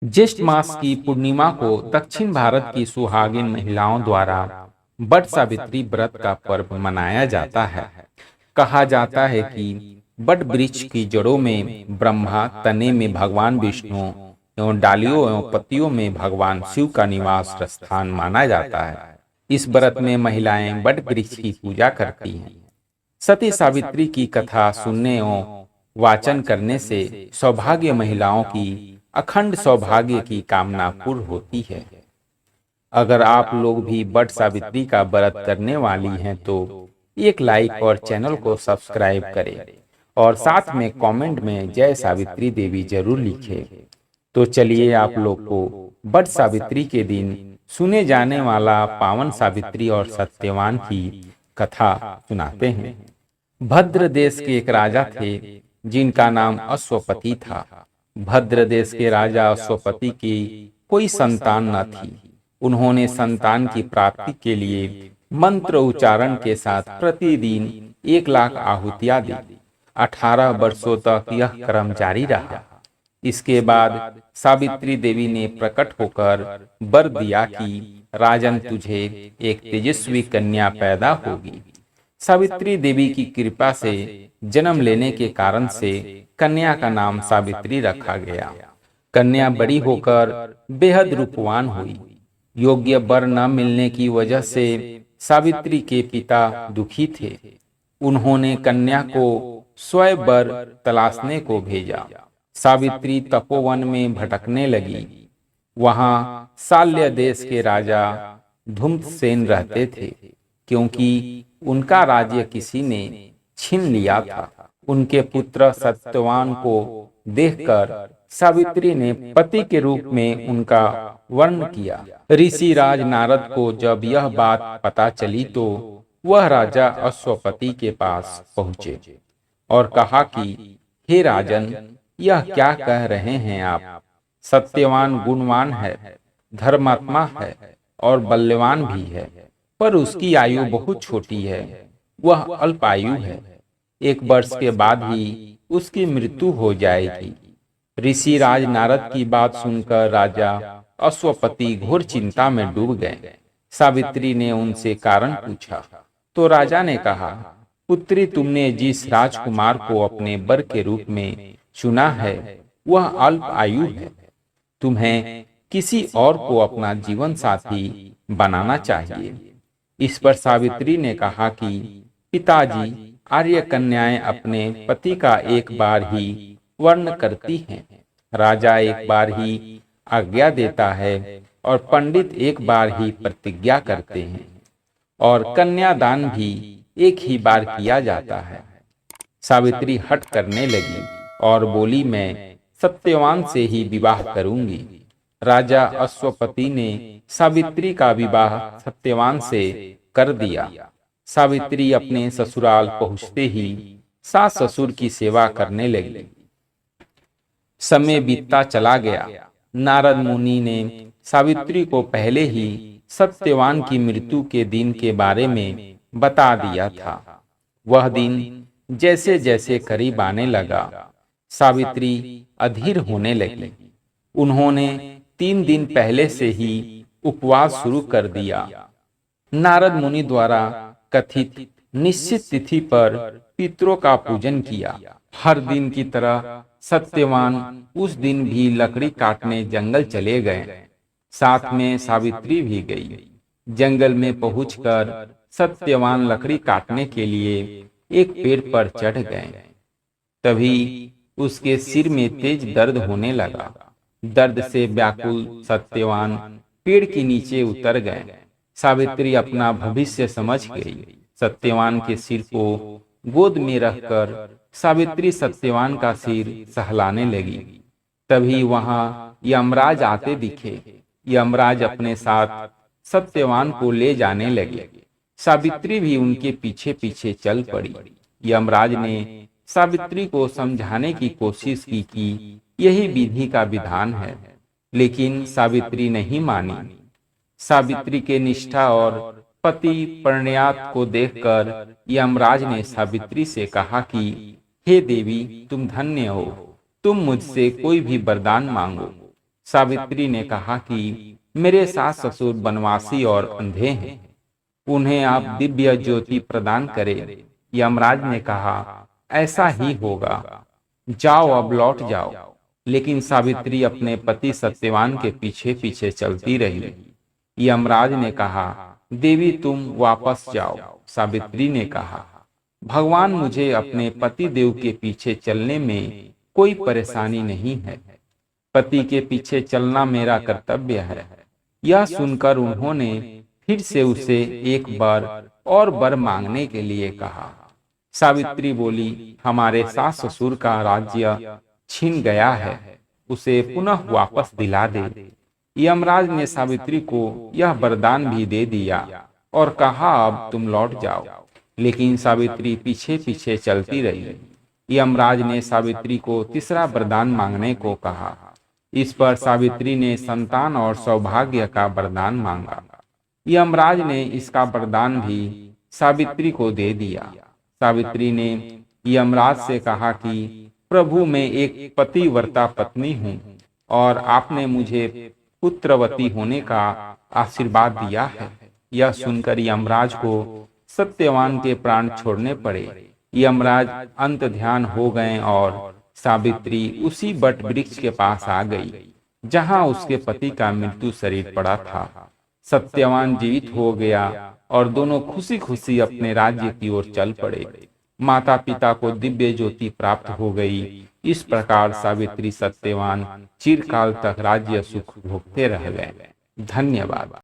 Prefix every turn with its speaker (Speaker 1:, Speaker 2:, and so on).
Speaker 1: ज्येष्ठ मास की पूर्णिमा को दक्षिण भारत की सुहागिन महिलाओं द्वारा वट सावित्री व्रत का पर्व मनाया जाता है। कहा जाता है कि वट वृक्ष की जड़ों में ब्रह्मा, तने में भगवान विष्णु एवं डालियों एवं पत्तियों में भगवान शिव का निवास स्थान माना जाता है। इस व्रत में महिलाएं वट वृक्ष की पूजा करती हैं। सती सावित्री की कथा सुनने एवं वाचन करने से सौभाग्य महिलाओं की अखंड सौभाग्य की कामना पूर्ण होती है। अगर आप लोग भी वट सावित्री का व्रत करने वाली हैं तो एक लाइक और चैनल को सब्सक्राइब करें और साथ में कमेंट में जय सावित्री देवी जरूर लिखें। तो चलिए आप लोग को वट सावित्री के दिन सुने जाने वाला पावन सावित्री और सत्यवान की कथा सुनाते हैं। भद्र देश के एक राजा थे जिनका नाम अश्वपति था। भद्र देश के राजा अश्वपति की कोई संतान न थी। उन्होंने संतान की प्राप्ति के लिए मंत्र उच्चारण के साथ प्रतिदिन 1 लाख आहुतियां दी। 18 वर्षों तक यह क्रम जारी रहा। इसके बाद सावित्री देवी ने प्रकट होकर वर दिया कि राजन तुझे एक तेजस्वी कन्या पैदा होगी। सावित्री देवी की कृपा से जन्म लेने के कारण से कन्या का नाम सावित्री रखा गया। कन्या बड़ी होकर बेहद रूपवान हुई। योग्य वर न मिलने की वजह से सावित्री के पिता दुखी थे। उन्होंने कन्या को स्वयं वर तलाशने को भेजा। सावित्री तपोवन में भटकने लगी। वहां शाल्य देश के राजा धूम्रसेन रहते थे, क्योंकि उनका राज्य किसी ने छीन लिया था। उनके पुत्र सत्यवान को देखकर सावित्री ने पति के रूप में उनका वर्ण किया। ऋषि राज नारद को जब यह बात पता चली तो वह राजा अश्वपति के पास पहुंचे और कहा कि हे राजन, यह क्या कह रहे हैं आप? सत्यवान गुणवान है, धर्मात्मा है और बल्यवान भी है, पर उसकी आयु बहुत छोटी है। वह अल्पायु है। 1 वर्ष के बाद ही उसकी मृत्यु हो जाएगी। ऋषि राज नारद की बात सुनकर राजा अश्वपति घोर चिंता में डूब गए। सावित्री ने उनसे कारण पूछा तो राजा ने कहा, पुत्री, तुमने जिस राजकुमार को अपने वर के रूप में चुना है वह अल्प आयु है। तुम्हें किसी और को अपना जीवन साथी बनाना चाहिए। इस पर सावित्री ने कहा कि पिताजी, आर्य कन्याएं अपने पति का एक बार ही वर्ण करती हैं। राजा एक बार ही आज्ञा देता है और पंडित एक बार ही प्रतिज्ञा करते हैं और कन्यादान भी एक ही बार किया जाता है। सावित्री हट करने लगी और बोली, मैं सत्यवान से ही विवाह करूंगी। राजा अश्वपति ने सावित्री का विवाह सत्यवान से कर दिया। सावित्री अपने ससुराल पहुंचते ही सास ससुर की सेवा करने लगी। समय बीतता चला गया। नारद मुनि ने सावित्री को पहले ही सत्यवान की मृत्यु के दिन के बारे में बता दिया था। वह दिन जैसे जैसे करीब आने लगा, सावित्री अधीर होने लगी। उन्होंने 3 दिन पहले से ही उपवास शुरू कर दिया। नारद मुनि द्वारा कथित निश्चित तिथि पर पितरों का पूजन किया। हर दिन की तरह सत्यवान उस दिन भी लकड़ी काटने जंगल चले गए। साथ में सावित्री भी गई। जंगल में पहुंचकर सत्यवान लकड़ी काटने के लिए एक पेड़ पर चढ़ गए। तभी उसके सिर में तेज दर्द होने लगा। दर्द से व्याकुल सत्यवान पेड़ के नीचे उतर गए। सावित्री अपना भविष्य समझ गई। सत्यवान के सिर को गोद में रखकर सावित्री सत्यवान का सिर सहलाने लगी। तभी वहां यमराज आते दिखे। यमराज अपने साथ सत्यवान को ले जाने लगे। सावित्री भी उनके पीछे पीछे चल पड़ी। यमराज ने सावित्री को समझाने की कोशिश की कि यही विधि का विधान है, लेकिन सावित्री नहीं मानी। सावित्री के निष्ठा और पति परिणयात को देखकर यमराज ने सावित्री से कहा कि हे देवी, तुम धन्य हो, तुम मुझसे कोई भी वरदान मांगो। सावित्री ने कहा कि मेरे सास ससुर बनवासी और अंधे हैं, उन्हें आप दिव्य ज्योति प्रदान करें। यमराज ने कहा, ऐसा ही होगा, जाओ अब लौट जाओ। लेकिन सावित्री अपने पति सत्यवान के पीछे पीछे चलती रही। यमराज ने कहा, देवी तुम वापस जाओ। सावित्री ने कहा, भगवान मुझे अपने पति देव के पीछे चलने में कोई परेशानी नहीं है, पति के पीछे चलना मेरा कर्तव्य है। यह सुनकर उन्होंने फिर से उसे एक बार और वर मांगने के लिए कहा। सावित्री बोली, हमारे सास ससुर का राज्य छिन गया है, उसे पुनः वापस दिला दे। यमराज ने सावित्री को यह वरदान भी दे दिया और कहा, अब तुम लौट जाओ। लेकिन सावित्री पीछे पीछे चलती रही। यमराज ने सावित्री को तीसरा वरदान मांगने को कहा। इस पर सावित्री ने संतान और सौभाग्य का वरदान मांगा। यमराज ने इसका वरदान भी सावित्री को दे दिया। सावित्री ने यमराज से कहा कि प्रभु मैं एक पतिव्रता पत्नी हूँ और आपने मुझे पुत्रवती होने का आशीर्वाद दिया है। यह सुनकर यमराज को सत्यवान के प्राण छोड़ने पड़े। यमराज अंत ध्यान हो गए और सावित्री उसी बट वृक्ष के पास आ गई जहां उसके पति का मृत्यु शरीर पड़ा था। सत्यवान जीवित हो गया और दोनों खुशी खुशी अपने राज्य की ओर चल पड़े। माता पिता को दिव्य ज्योति प्राप्त हो गई। इस प्रकार सावित्री सत्यवान चिरकाल तक राज्य सुख भोगते रह गए। धन्यवाद।